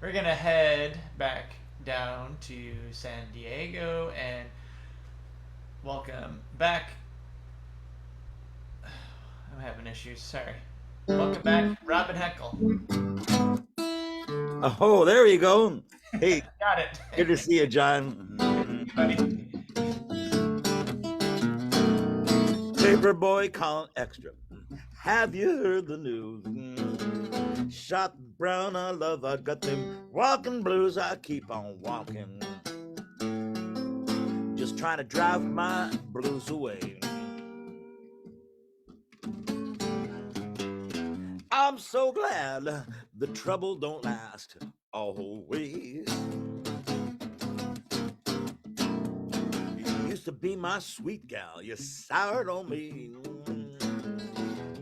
we're gonna head back down to San Diego and welcome back. I'm having issues. Sorry. Welcome back, Robin Henkel. Oh, there you go. Hey, Got it. good to see you, John. Buddy. Paperboy calling extra. Have you heard the news? Shot brown, I love, I got them walking blues. I keep on walking, just trying to drive my blues away. I'm so glad the trouble don't last always. You used to be my sweet gal, you soured on me.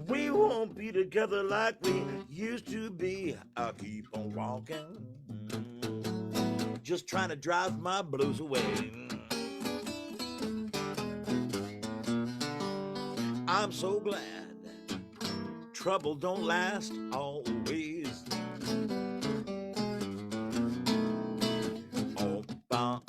We won't be together like we used to be. I'll keep on walking, just trying to drive my blues away. I'm so glad trouble don't last always. Oh, but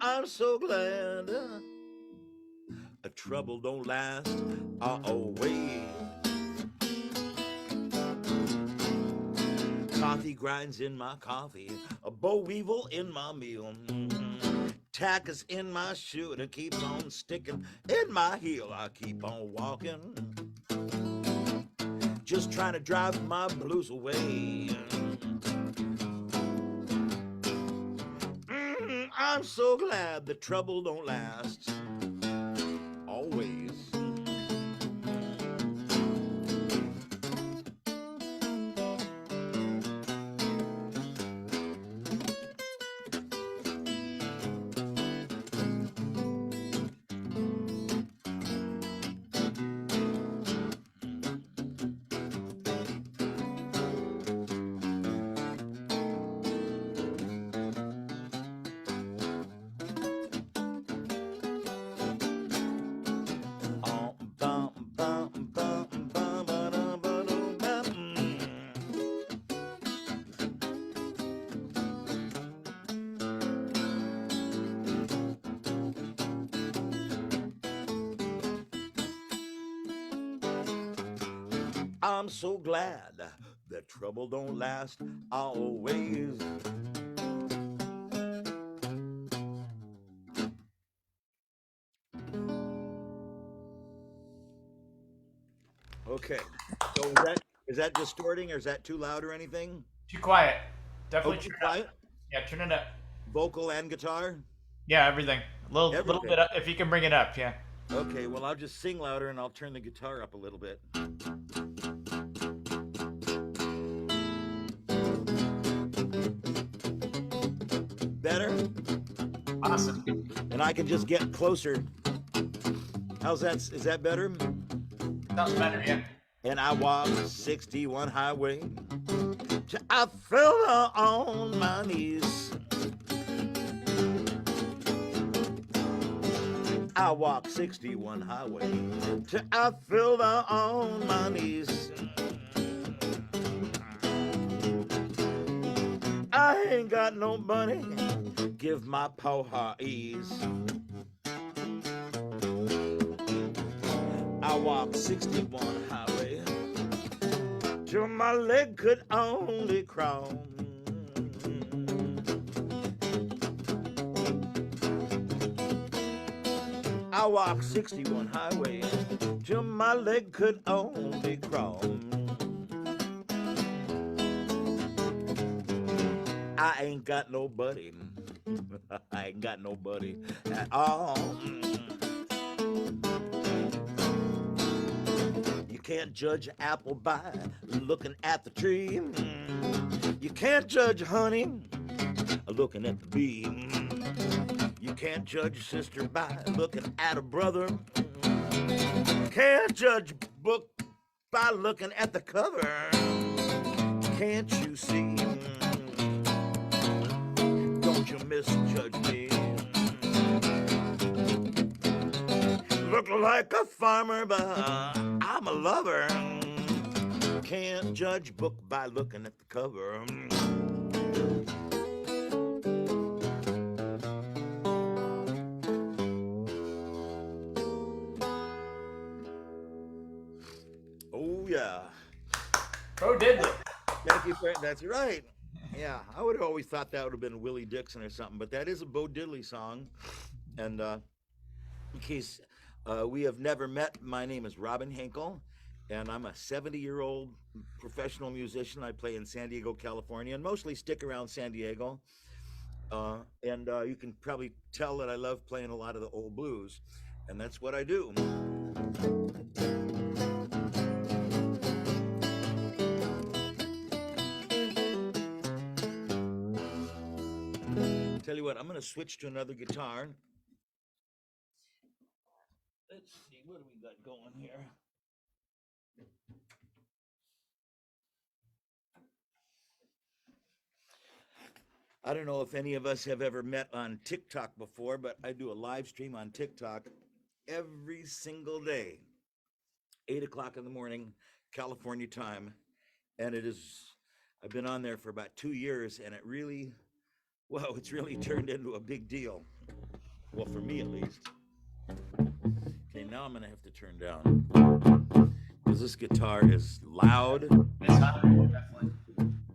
I'm so glad trouble don't last always. Coffee grinds in my coffee, a boll weevil in my meal. Tack is in my shoe and it keeps on sticking in my heel. I keep on walking, just trying to drive my blues away. I'm so glad the trouble don't last always. I'm so glad that trouble don't last always. Okay, so is that distorting or is that too loud or anything? Too quiet. Oh, Definitely too turn it up. quiet? Yeah, turn it up. Vocal and guitar? Yeah, everything. Little Everything. bit up if you can bring it up. Yeah. Okay, well, I'll just sing louder and I'll turn the guitar up a little bit. Better? Awesome. And I can just get closer. How's that? Is that better? Sounds better. Yeah. And I walked 61 highway till I fell on my knees. I walked 61 highway till I fell on my knees. I ain't got no money, give my paw ease. I walked 61 highway till my leg could only crawl. I walked 61 highway till my leg could only crawl. I ain't got nobody. I ain't got nobody at all. You can't judge an apple by looking at the tree. You can't judge honey looking at the bee. You can't judge sister by looking at a brother. Can't judge book by looking at the cover. Can't you see? look like a farmer, but I'm a lover. Can't judge book by looking at the cover. Oh, yeah. Bo Diddley. Thank you, Frank. That's right. Yeah, I would have always thought that would have been Willie Dixon or something, but that is a Bo Diddley song. And in case we have never met, my name is Robin Henkel, and I'm a 70-year-old professional musician. I play in San Diego, California, and mostly stick around San Diego. And you can probably tell that I love playing a lot of the old blues, and that's what I do. Tell you what, I'm going to switch to another guitar. Let's see, what do we got going here? I don't know if any of us have ever met on TikTok before, but I do a live stream on TikTok every single day, 8 o'clock in the morning, California time. And I've been on there for about 2 years, and it's really turned into a big deal. Well, for me at least. Okay, now I'm going to have to turn down because this guitar is loud. It's hot, definitely.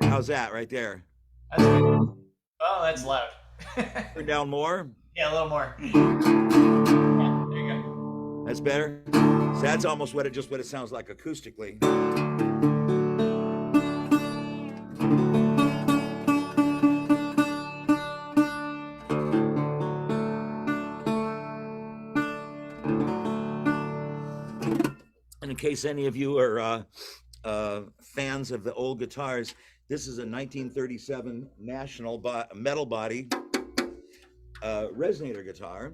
How's that right there? That's good. Oh, that's loud. Turn down more? Yeah, a little more. Yeah, there you go. That's better? So that's almost what it sounds like acoustically. And in case any of you are fans of the old guitars, this is a 1937 National metal body resonator guitar.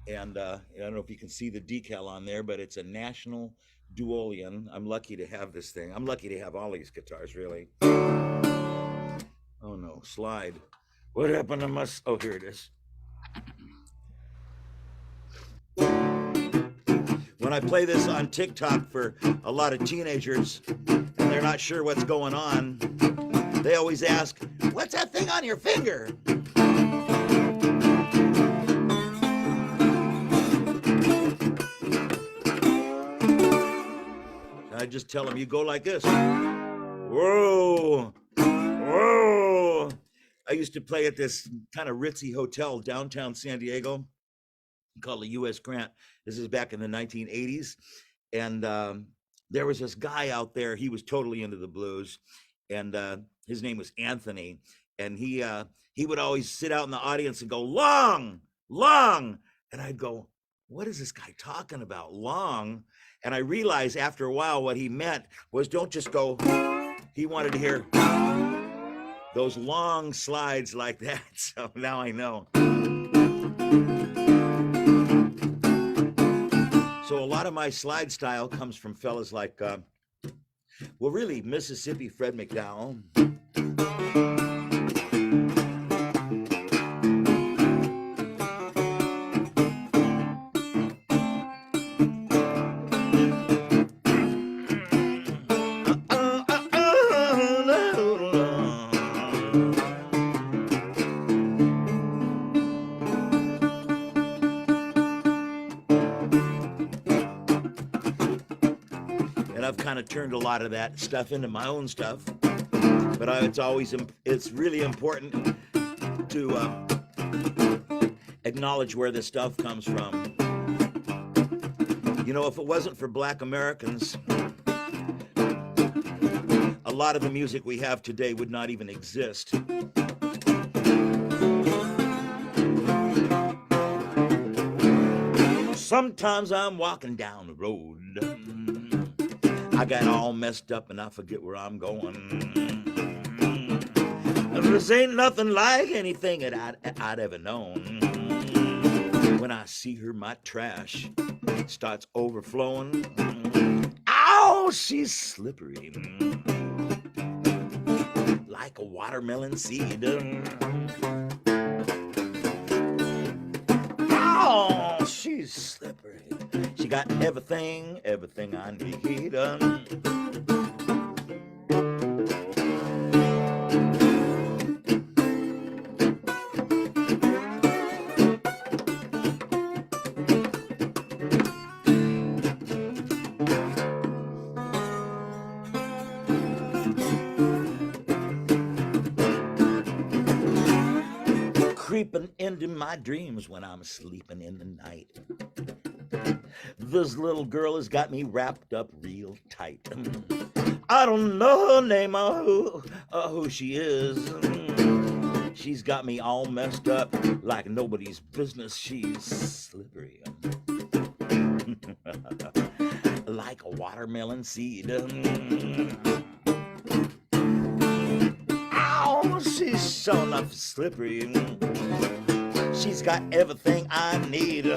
And I don't know if you can see the decal on there, but it's a National Duolian. I'm lucky to have this thing. I'm lucky to have all these guitars, really. Oh no, slide. What happened to my, oh, here it is. When I play this on TikTok for a lot of teenagers and they're not sure what's going on, they always ask, what's that thing on your finger? I just tell them, you go like this. Whoa, whoa. I used to play at this kind of ritzy hotel downtown San Diego called the U.S. Grant. This is back in the 1980s. And there was this guy out there. He was totally into the blues. And his name was Anthony. And he would always sit out in the audience and go, long, long. And I'd go, what is this guy talking about? Long? And I realized after a while what he meant was don't just go, he wanted to hear those long slides like that. So now I know. So a lot of my slide style comes from fellas like, well, really, Mississippi Fred McDowell. I've kind of turned a lot of that stuff into my own stuff, but it's really important to acknowledge where this stuff comes from. You know, if it wasn't for Black Americans, a lot of the music we have today would not even exist. Sometimes I'm walking down the road, I got all messed up and I forget where I'm going. This ain't nothing like anything that I'd ever known. When I see her, my trash starts overflowing. Ow, she's slippery, like a watermelon seed. Oh, she's slippery. She got everything, everything I need. Creeping into my dreams when I'm sleeping in the night. This little girl has got me wrapped up real tight. I don't know her name or who she is. She's got me all messed up like nobody's business. She's slippery. Like a watermelon seed. Ow, she's so enough slippery. She's got everything I need.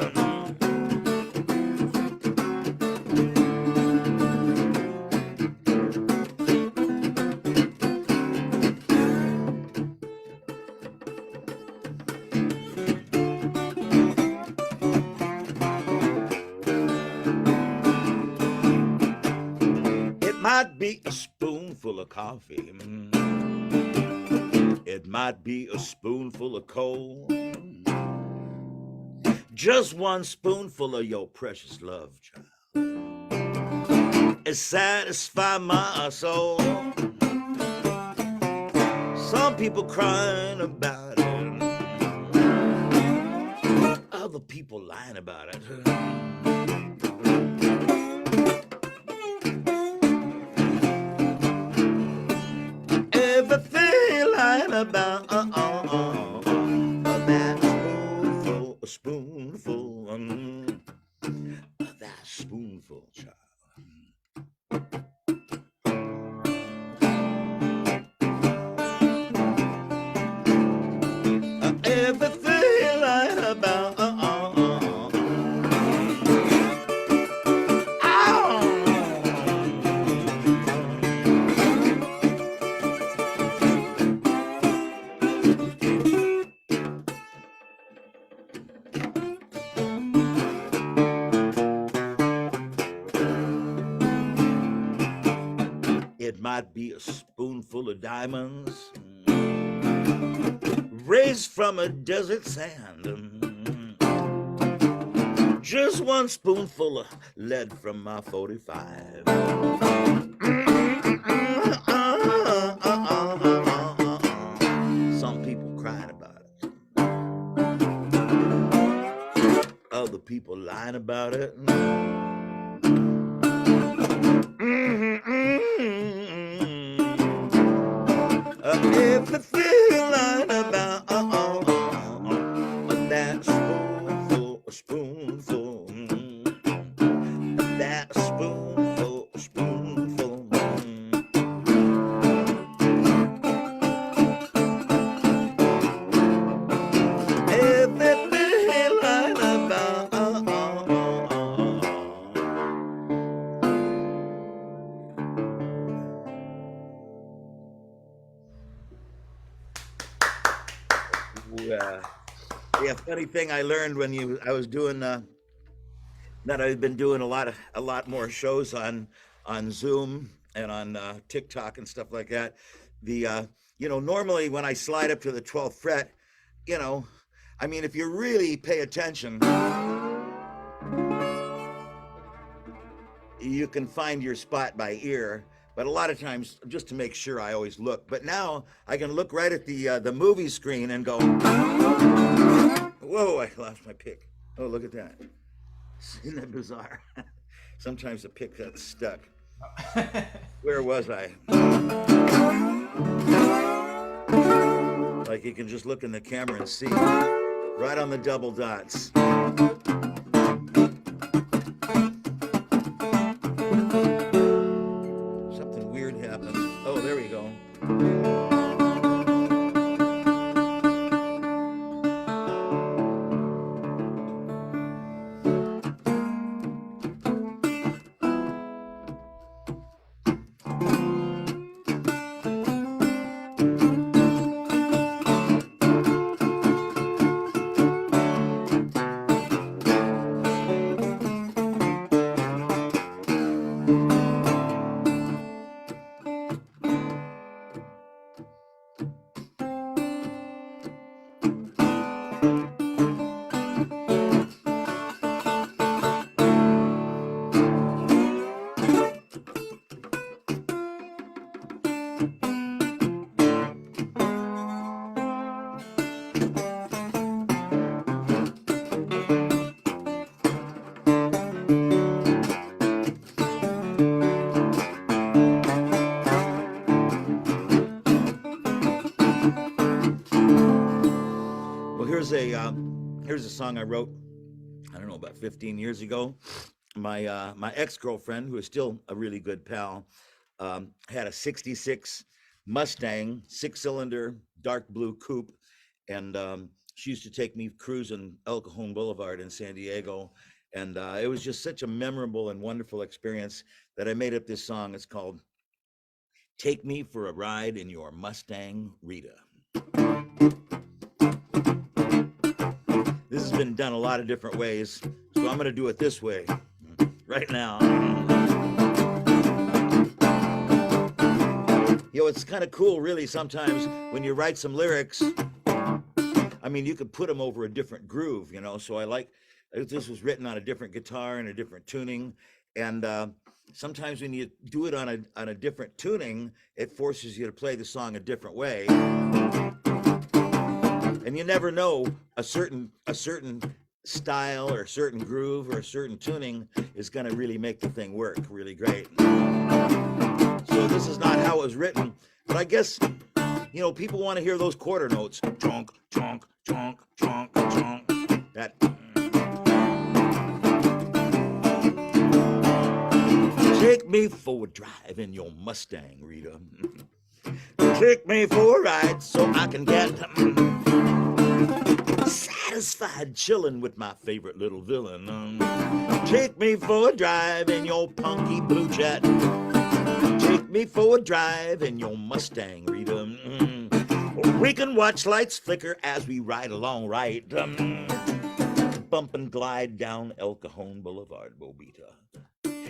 It might be a spoonful of coffee. It might be a spoonful of coal. Just one spoonful of your precious love, child. It satisfies my soul. Some people crying about it. Other people lying about it. Everything lying about that spoonful, that spoonful, child. Everything lying about It might be a spoonful of diamonds raised from a desert sand. Just one spoonful of lead from my 45. Some people crying about it. Other people lying about it. Everything lying about that spoonful, that spoonful. Everything lying about. Yeah, funny thing I learned when I was doing that I've been doing a lot more shows on Zoom and on TikTok and stuff like that. The normally when I slide up to the 12th fret, I mean, if you really pay attention, you can find your spot by ear. But a lot of times, just to make sure, I always look. But now I can look right at the movie screen and go, whoa, I lost my pick. Oh, look at that. Isn't that bizarre? Sometimes the pick gets stuck. Where was I? Like you can just look in the camera and see right on the double dots. Something weird happened. Oh, there we go. here's a song I wrote, I don't know, about 15 years ago. My ex-girlfriend, who is still a really good pal, had a 66 Mustang, 6-cylinder, dark blue coupe. And she used to take me cruising El Cajon Boulevard in San Diego. And it was just such a memorable and wonderful experience that I made up this song. It's called Take Me for a Ride in Your Mustang Rita. This has been done a lot of different ways, so I'm going to do it this way right now. You know, it's kind of cool, really, sometimes when you write some lyrics. I mean, you could put them over a different groove, you know, so I like, this was written on a different guitar and a different tuning, and sometimes when you do it on a different tuning, it forces you to play the song a different way. And you never know, a certain style or a certain groove or a certain tuning is going to really make the thing work really great. So this is not how it was written, but I guess, you know, people want to hear those quarter notes. Chonk, chonk, chonk, chonk, chonk. That. Take me for a drive in your Mustang, Rita. Take me for a ride so I can get satisfied chilling with my favorite little villain. Take me for a drive in your punky blue jet. Take me for a drive in your Mustang, Rita. We can watch lights flicker as we ride along, right? Bump and glide down El Cajon Boulevard, Bobita.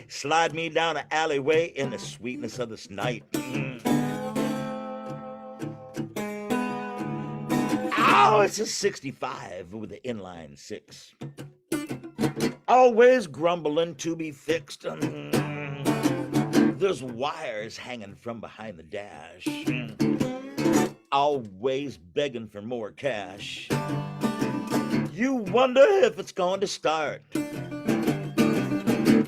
Slide me down an alleyway in the sweetness of this night. Oh, it's a 65 with an inline 6. Always grumbling to be fixed. There's wires hanging from behind the dash. Always begging for more cash. You wonder if it's going to start.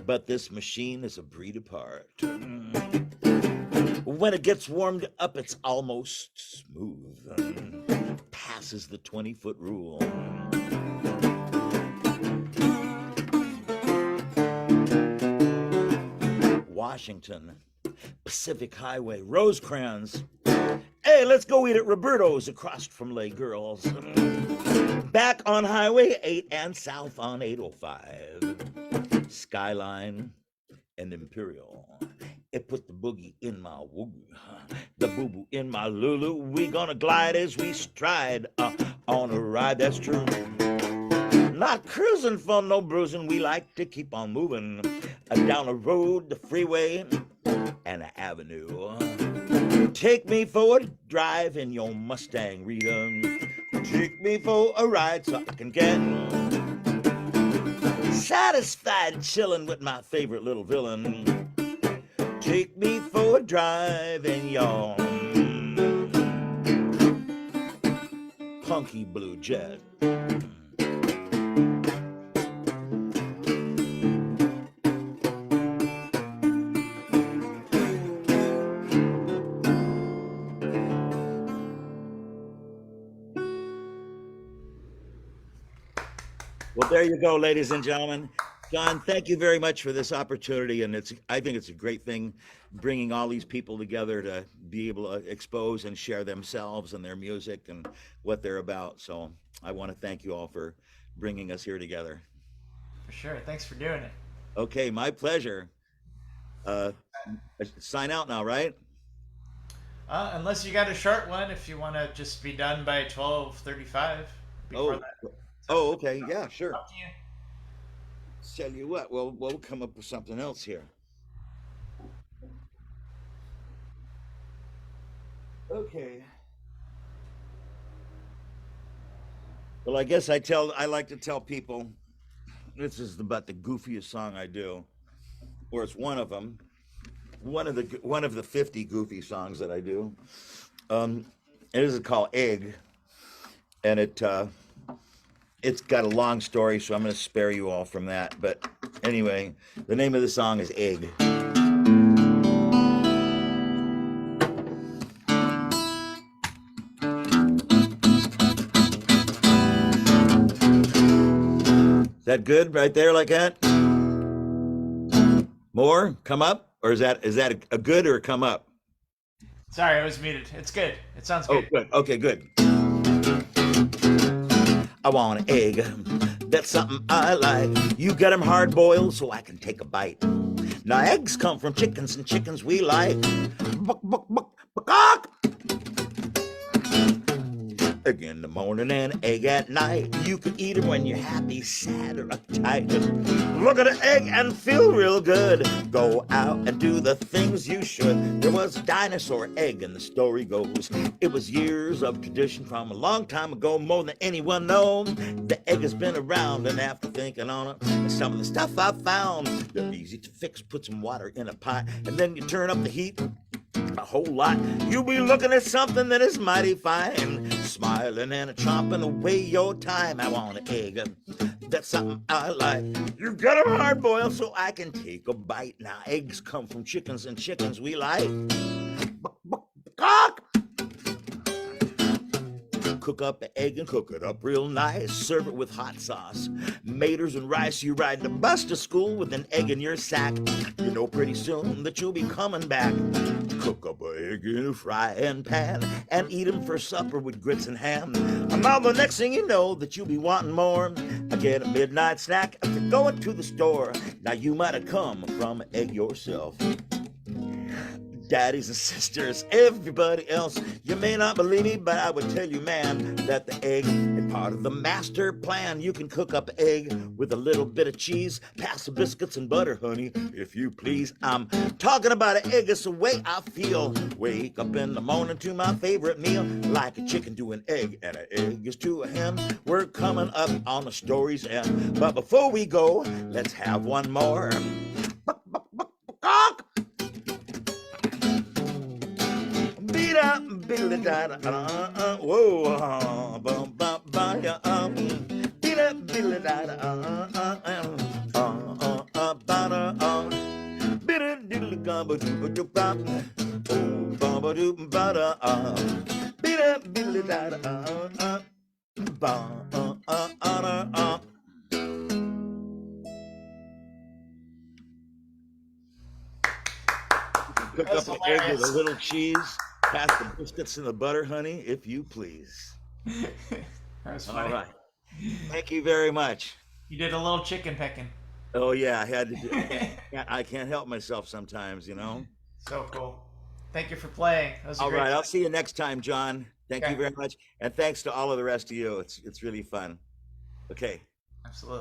But this machine is a breed apart. When it gets warmed up, it's almost smooth. Passes the 20-foot rule. Washington, Pacific Highway, Rosecrans. Hey, let's go eat at Roberto's across from Les Girls. Back on Highway 8 and south on 805. Skyline and Imperial. It put the boogie in my woo, the boo-boo in my lulu. We gonna glide as we stride on a ride, that's true. Not cruising for no bruising, we like to keep on moving down a road, the freeway, and an avenue. Take me for a drive in your Mustang, Rita. Take me for a ride so I can get satisfied chilling with my favorite little villain. Take me for a drive in your punky blue jet. Well, there you go, ladies and gentlemen. John, thank you very much for this opportunity, and I think it's a great thing bringing all these people together to be able to expose and share themselves and their music and what they're about. So I want to thank you all for bringing us here together. For sure. Thanks for doing it. Okay, my pleasure. Sign out now, right? Unless you got a short one, if you want to just be done by 12:35 before that. Oh, okay. Yeah, sure. Up to you. Tell you what, we'll come up with something else here. Okay. Well, I guess I like to tell people this is about the goofiest song I do, or it's one of them, one of the 50 goofy songs that I do. It is called Egg, and it's got a long story, so I'm going to spare you all from that. But anyway, the name of the song is Egg. that good right there like that? More? Come up? Or is that a good or a come up? Sorry, I was muted. It's good. It sounds Oh, good. good. Okay, good. I want an egg. That's something I like. You get 'em hard boiled so I can take a bite. Now, eggs come from chickens, and chickens we like. Buck, buck, buck, buck. Egg in the morning and egg at night. You can eat 'em when you're happy, sad, or uptight. Just look at an egg and feel real good. Go out and do the things you should. There was a dinosaur egg, and the story goes it was years of tradition from a long time ago, more than anyone knows. The egg has been around, and after thinking on it, some of the stuff I found, they're easy to fix. Put some water in a pot, and then you turn up the heat a whole lot. You'll be looking at something that is mighty fine, smiling and chomping away your time. I want an egg. That's something I like. You got 'em hard boiled so I can take a bite. Now eggs come from chickens, and chickens we like. Cock. Cook up the egg and cook it up real nice. Serve it with hot sauce, maters and rice. You ride the bus to school with an egg in your sack. You know pretty soon that you'll be coming back. Cook up an egg in a frying pan and eat 'em for supper with grits and ham. And now the next thing you know that you'll be wanting more. Get a midnight snack after going to the store. Now you might have come from an egg yourself. Daddies and sisters, everybody else, you may not believe me, but I would tell you, man, that the egg is part of the master plan. You can cook up an egg with a little bit of cheese, pass the biscuits and butter, honey, if you please. I'm talking about an egg, it's the way I feel. Wake up in the morning to my favorite meal, like a chicken to an egg, and an egg is to a hen. We're coming up on the story's end, but before we go, let's have one more. Whoa, bum bum ba ya bida bida da bida diddle gumba dooba doo bum oh bumba doo ba da bida bida da ba Cook That's up an egg with a hilarious. little cheese. Pass the biscuits and the butter, honey, if you please. That was All funny. right. Thank you very much. You did a little chicken pecking. Oh yeah, I had to. I can't help myself sometimes, you know. So cool. Thank you for playing. That was a All great right, I'll time. see you next time, John. Thank you Okay. very much, and thanks to all of the rest of you. It's really fun. Okay. Absolutely.